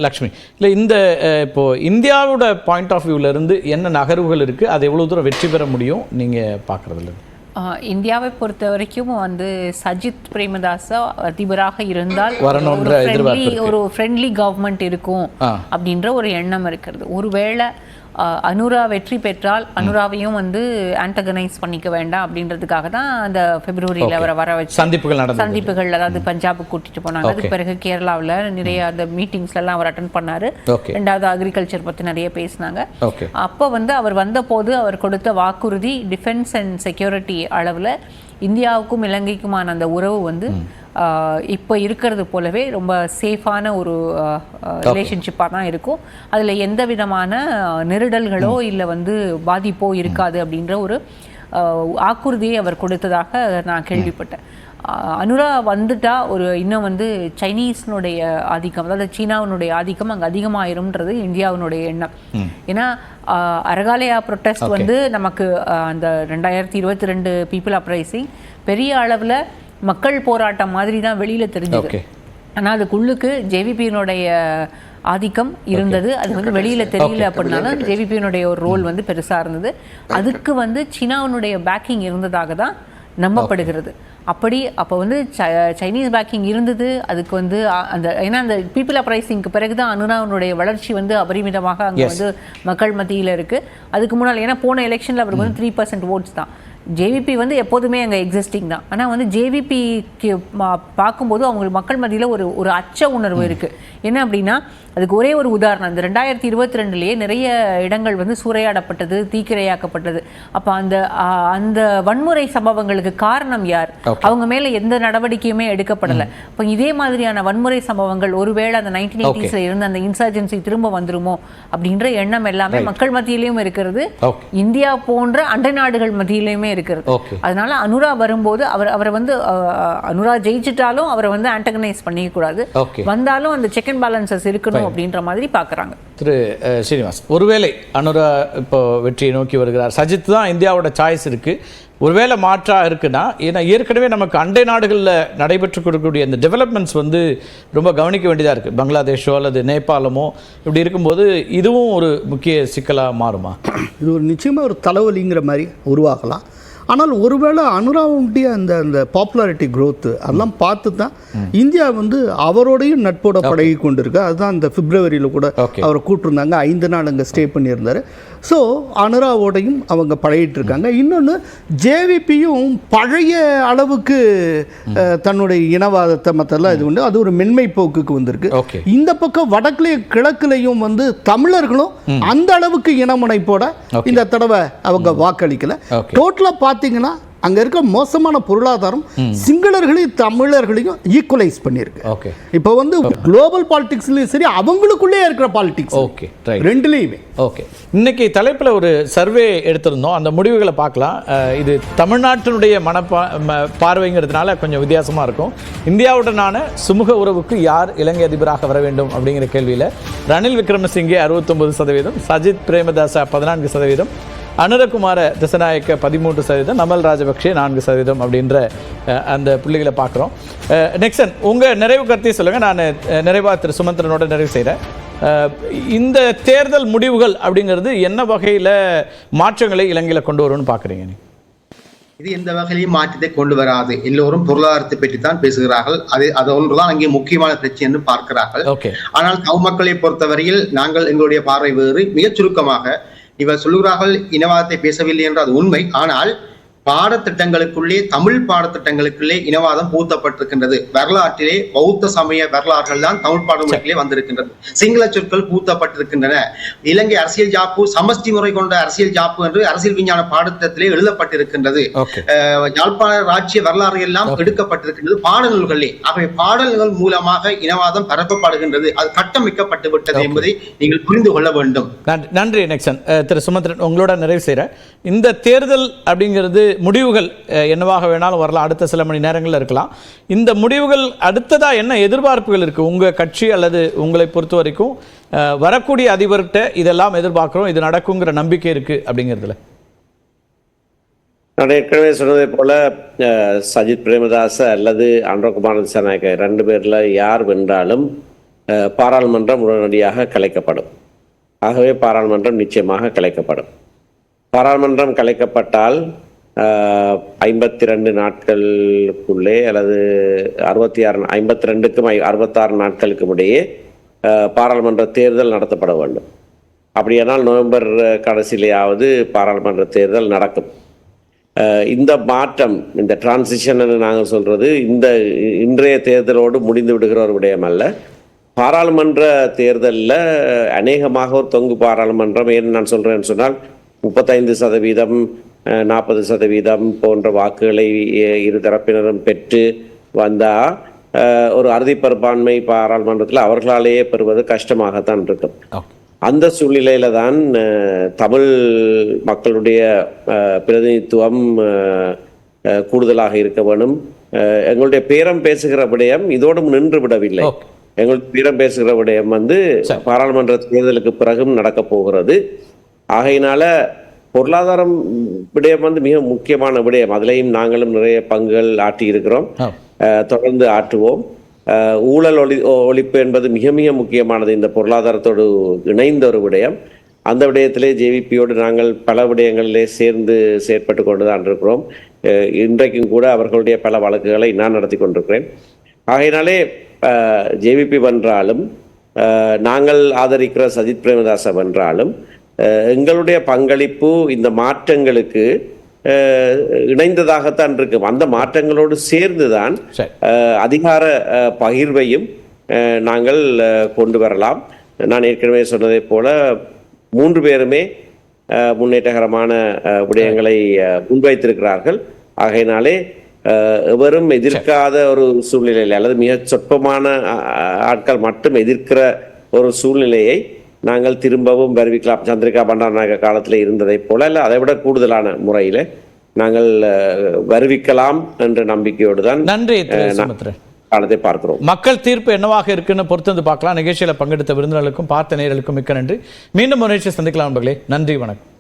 லக்ஷ்மி, இல்லை இந்த இப்போது இந்தியாவோட பாயிண்ட் ஆஃப் வியூவிலேருந்து என்ன நகர்வுகள் இருக்குது, அது எவ்வளோ தூரம் வெற்றி பெற முடியும் நீங்கள் பார்க்குறதுல? இந்தியாவை பொறுத்த வரைக்கும் சஜித் பிரேமதாசா அதிபராக இருந்தால் ஒரு ஃப்ரெண்ட்லி கவர்மெண்ட் இருக்கும் அப்படின்ற ஒரு எண்ணம் இருக்கிறது. ஒருவேளை அனுரா வெற்றி பெற்றால் அனுராவையும் ஆன்டகனைஸ் பண்ணிக்க வேண்டாம் அப்படின்றதுக்காக தான் அந்த பிப்ரவரியில் அவரை வர வச்சு சந்திப்புகள், அதாவது பஞ்சாபுக்கு கூட்டிட்டு போனாங்க. அதுக்கு பிறகு கேரளாவில் நிறைய அந்த மீட்டிங்ஸ்லாம் அவர் அட்டன் பண்ணாரு. ரெண்டாவது அக்ரிகல்ச்சர் பற்றி நிறைய பேசினாங்க. அப்போ அவர் வந்த போது அவர் கொடுத்த வாக்குறுதி டிஃபென்ஸ் அண்ட் செக்யூரிட்டி அளவில் இந்தியாவுக்கும் இலங்கைக்குமான அந்த உறவு இப்போ இருக்கிறது போலவே ரொம்ப சேஃபான ஒரு ரிலேஷன்ஷிப்பாக தான் இருக்கும். அதில் எந்த விதமான நெருடல்களோ இல்லை பாதிப்போ இருக்காது அப்படின்ற ஒரு வாக்குறுதியை அவர் கொடுத்ததாக நான் கேள்விப்பட்டேன். அனுரா வந்துட்டா இன்னும் சைனீஸ்னுடைய ஆதிக்கம், அதாவது சீனாவினுடைய ஆதிக்கம் அங்கே அதிகமாயிரும்ன்றது இந்தியாவினுடைய எண்ணம். ஏன்னா அரகாலயா ப்ரொட்டஸ்ட் நமக்கு அந்த 2022 பீப்புள் அப்ரைசிங் பெரிய அளவில் மக்கள் போராட்டம் மாதிரி தான் வெளியில் தெரிஞ்சது. ஆனால் அதுக்குள்ளுக்கு ஜேவிபியினுடைய ஆதிக்கம் இருந்தது. அது வெளியில் தெரியல அப்படின்னாலும் ஜேவிபியினுடைய ஒரு ரோல் பெருசாக இருந்தது. அதுக்கு சீனாவினுடைய பேக்கிங் இருந்ததாக தான் நம்பப்படுகிறது. அப்போ சைனீஸ் பேக்கிங் இருந்தது. அதுக்கு அந்த ஏன்னா அந்த பீப்புள் அப்ரைசிங்க்கு பிறகு தான் அனுராவுடைய வளர்ச்சி அபரிமிதமாக அங்கே மக்கள் மத்தியில் இருக்குது. அதுக்கு முன்னால் ஏன்னா போன எலெக்ஷனில் அவருக்கு 3% ஓட்ஸ் தான். ஜேவிபி எப்போதுமே அங்கே எக்ஸிஸ்டிங் தான். ஆனால் ஜேவிபிக்கு பார்க்கும்போது அவங்க மக்கள் மத்தியில் ஒரு அச்ச உணர்வு இருக்குது. என்ன அப்படின்னா அதுக்கு ஒரே ஒரு உதாரணம், இந்த 2022 நிறைய இடங்கள் சூறையாடப்பட்டது, தீக்கிரையாக்கப்பட்டது. அப்போ அந்த வன்முறை சம்பவங்களுக்கு காரணம் யார்? அவங்க மேலே எந்த நடவடிக்கையுமே எடுக்கப்படலை. இப்போ இதே மாதிரியான வன்முறை சம்பவங்கள் ஒருவேளை அந்த 1980s இருந்து அந்த இன்சர்ஜென்சி திரும்ப வந்துருமோ அப்படின்ற எண்ணம் எல்லாமே மக்கள் மத்தியிலையும் இருக்கிறது, இந்தியா போன்ற அண்டை நாடுகள் மத்தியிலையுமே இருக்கிறது. அதனால அனுரா வரும்போது அவரை அனுரா ஜெயிச்சிட்டாலும் அவரை ஆன்டகனைஸ் பண்ணிக்க கூடாது, வந்தாலும் அந்த செக் அண்ட் பேலன்சஸ் இருக்கணும் அப்படின்ற மாதிரி பார்க்குறாங்க. திரு ஸ்ரீனிவாஸ், ஒருவேளை அனுரா இப்போ வெற்றியை நோக்கி வருகிறார், சஜித் தான் இந்தியாவோட சாய்ஸ் இருக்குது, ஒருவேளை மாற்றாக இருக்குன்னா, ஏன்னா ஏற்கனவே நமக்கு அண்டை நாடுகளில் நடைபெற்று கொடுக்கக்கூடிய இந்த டெவலப்மெண்ட்ஸ் ரொம்ப கவனிக்க வேண்டியதாக இருக்குது. பங்களாதேஷோ அல்லது நேபாளமோ இப்படி இருக்கும்போது இதுவும் ஒரு முக்கிய சிக்கலாக மாறுமா? இது ஒரு நிச்சயமாக ஒரு தலைவலிங்கிற மாதிரி உருவாகலாம். ஆனால் ஒருவேளை அனுராவுடைய அந்த பாப்புலாரிட்டி க்ரோத்து அதெல்லாம் பார்த்து தான் இந்தியா அவரோடையும் நட்போட பழகி கொண்டு இருக்கு. அதுதான் அந்த பிப்ரவரியில் கூட அவரை கூப்பிட்டுருந்தாங்க, 5 நாள் அங்கே ஸ்டே பண்ணியிருந்தார். ஸோ அனுராவோடையும் அவங்க பழகிட்டு இருக்காங்க. இன்னொன்று ஜேவிபியும் பழைய அளவுக்கு தன்னுடைய இனவாதத்தை மற்றெல்லாம் இது உண்டு, அது ஒரு மென்மை போக்குக்கு வந்திருக்கு. இந்த பக்கம் வடக்குலையும் கிழக்குலையும் தமிழர்களும் அந்த அளவுக்கு இனமுனைப்போட இந்த தடவை அவங்க வாக்களிக்கல. டோட்டலாக பார்த்தீங்கன்னா அங்கே இருக்க மோசமான பொருளாதாரம் சிங்களர்களையும் தமிழர்களையும் ஈக்குவலைஸ் பண்ணியிருக்கு. இப்போ குளோபல் பாலிடிக்ஸ்லையும் சரி, அவங்களுக்குள்ளே இருக்கிற பாலிடிக்ஸ் ரெண்டுலேயுமே. இன்னைக்கு தலைப்பில் ஒரு சர்வே எடுத்திருந்தோம், அந்த முடிவுகளை பார்க்கலாம். இது தமிழ்நாட்டினுடைய பார்வைங்கிறதுனால கொஞ்சம் வித்தியாசமாக இருக்கும். இந்தியாவுடனான சுமூக உறவுக்கு யார் இலங்கை அதிபராக வர வேண்டும் அப்படிங்கிற கேள்வியில் ரணில் விக்ரமசிங்கே 69%, சஜித் பிரேமதாசா 14%, அனுரகுமார திசநாயக்க 13%, நமல் ராஜபக்ஷே 4% அப்படின்ற அந்த புள்ளிகளை பார்க்குறோம். நெக்ஸ்டன், உங்கள் நிறைவு கருத்தையும் சொல்லுங்கள். நான் நிறைவாக திரு சுமந்திரனோட நிறைவு செய்கிறேன். இந்த தேர்தல் முடிவுகள் அப்படிங்கிறது என்ன வகையில் மாற்றங்களை இலங்கையில் கொண்டு வரும்னு பார்க்குறீங்க? இது எந்த வகையிலையும் மாற்றத்தை கொண்டு வராது. எல்லோரும் பொருளாதாரத்தை பற்றி தான் பேசுகிறார்கள். அது ஒன்றுதான் அங்கே முக்கியமான பிரச்சனை என்று பார்க்கிறார்கள். ஆனால் தமிழ் மக்களை பொறுத்தவரையில் நாங்கள் எங்களுடைய பார்வை வேறு. மிகச் சுருக்கமாக இவர் சொல்லுகிறார்கள் இனவாதத்தை பேசவில்லை என்று, அது உண்மை. ஆனால் பாடத்திட்டங்களுக்குள்ளே, தமிழ் பாடத்திட்டங்களுக்குள்ளே இனவாதம் பூத்தப்பட்டிருக்கின்றது. வரலாற்றிலே பௌத்த சமய வரலாறுகள் தான் தமிழ் பாடமொழிகளே வந்திருக்கின்றது. சிங்கள சொற்கள் பூத்தப்பட்டிருக்கின்றன. இலங்கை அரசியல் ஜாப்பு, சமஷ்டி முறை கொண்ட அரசியல் ஜாப்பு என்று அரசியல் விஞ்ஞான பாடத்திட்டத்திலே எழுதப்பட்டிருக்கின்றது. யாழ்ப்பாண ராஜ்ய வரலாறு எல்லாம் எடுக்கப்பட்டிருக்கின்றது பாடநூல்களே. ஆகவே பாடல்கள் மூலமாக இனவாதம் பரப்பப்படுகின்றது, அது கட்டமைக்கப்பட்டு விட்டது என்பதை நீங்கள் புரிந்து கொள்ள வேண்டும். நன்றி. நெக்ஸ்டன், திரு சுமந்திரன், உங்களோட நிறைவு செய்கிறேன். இந்த தேர்தல் அப்படிங்கிறது முடிவுகள் என்னவாக வேணாலும் வரலாம், அடுத்த சில மணி நேரங்களில் இருக்கலாம். இந்த முடிவுகள் அடுத்ததாக என்ன எதிர்பார்ப்புகள் இருக்குது உங்கள் கட்சி அல்லது உங்களை பொறுத்த வரைக்கும்? வரக்கூடிய அதிபர்கிட்ட இதெல்லாம் எதிர்பார்க்குறோம், இது நடக்குங்கிற நம்பிக்கை இருக்குது அப்படிங்கிறதுல? நான் ஏற்கனவே சொன்னதை போல சஜித் பிரேமதாச அல்லது அனுரகுமார திசாநாயக்க 2 பேரில் யார் வென்றாலும் பாராளுமன்றம் உடனடியாக கலைக்கப்படும். ஆகவே பாராளுமன்றம் நிச்சயமாக கலைக்கப்படும். பாராளுமன்றம் கலைக்கப்பட்டால் 52 நாட்களுக்குள்ளே அல்லது 52க்கும் 66 நாட்களுக்கும் இடையே பாராளுமன்ற தேர்தல் நடத்தப்பட வேண்டும். அப்படியானால் நவம்பர் கடைசியிலேயாவது பாராளுமன்ற தேர்தல் நடக்கும். இந்த மாற்றம், இந்த டிரான்சிஷன் நாங்கள் சொல்றது இந்த இன்றைய தேர்தலோடு முடிந்து விடுகிற ஒரு விடயம் அல்ல. பாராளுமன்ற தேர்தலில் அநேகமாக ஒரு தொங்கு பாராளுமன்றம், ஏன்னு நான் சொல்றேன்னு சொன்னால் 35%, 40% போன்ற வாக்குகளை இரு தரப்பினரும் பெற்று வந்தால் ஒரு அறுதி பெரும்பான்மை பாராளுமன்றத்தில் அவர்களாலேயே பெறுவது கஷ்டமாகத்தான் இருக்கும். அந்த சூழ்நிலையில தான் தமிழ் மக்களுடைய பிரதிநிதித்துவம் கூடுதலாக இருக்க வேணும். எங்களுடைய பேரம் பேசுகிற விடயம் இதோடும் நின்று விடவில்லை. எங்களுடைய பேரம் பேசுகிற விடயம் பாராளுமன்ற தேர்தலுக்கு பிறகும் நடக்க போகிறது. ஆகையினால பொருளாதாரம் விடயம் மிக முக்கியமான விடயம். அதிலையும் நாங்களும் நிறைய பங்குகள் ஆட்டி இருக்கிறோம், தொடர்ந்து ஆற்றுவோம். ஊழல் ஒழிப்பு என்பது மிக மிக முக்கியமானது, இந்த பொருளாதாரத்தோடு இணைந்த ஒரு விடயம். அந்த விடயத்திலே ஜேவிபியோடு நாங்கள் பல விடயங்களிலே சேர்ந்து செயற்பட்டு கொண்டுதான் இருக்கிறோம். இன்றைக்கும் கூட அவர்களுடைய பல வழக்குகளை நான் நடத்தி கொண்டிருக்கிறேன். ஆகையினாலே ஜேவிபி வென்றாலும் நாங்கள் ஆதரிக்கிற சஜித் பிரேமதாச வென்றாலும் எங்களுடைய பங்களிப்பு இந்த மாற்றங்களுக்கு இணைந்ததாகத்தான் இருக்கும். அந்த மாற்றங்களோடு சேர்ந்துதான் அதிகார பகிர்வையும் நாங்கள் கொண்டு வரலாம். நான் ஏற்கனவே சொன்னதை போல 3 பேருமே முன்னேற்றகரமான விடயங்களை முன்வைத்திருக்கிறார்கள். ஆகையினாலே எவரும் எதிர்க்காத ஒரு சூழ்நிலையில் அல்லது மிக சொற்பமான ஆட்கள் மட்டும் எதிர்க்கிற ஒரு சூழ்நிலையை நாங்கள் திரும்பவும் வருவிக்கலாம். சந்திரிகா பண்டாரநாயக காலத்தில் இருந்ததை போல இல்லை அதை விட கூடுதலான முறையில் நாங்கள் வருவிக்கலாம் என்ற நம்பிக்கையோடு தான் காலத்தை பார்க்கிறோம். மக்கள் தீர்ப்பு என்னவாக இருக்குன்னு பொறுத்து பார்க்கலாம். நிகழ்ச்சியில் பங்கெடுத்த விருந்தினர்களுக்கும் பார்த்த நேயர்களுக்கும் மிக்க நன்றி. மீண்டும் ஒரு நிகழ்ச்சி சந்திக்கலாம் நண்பர்களே. நன்றி, வணக்கம்.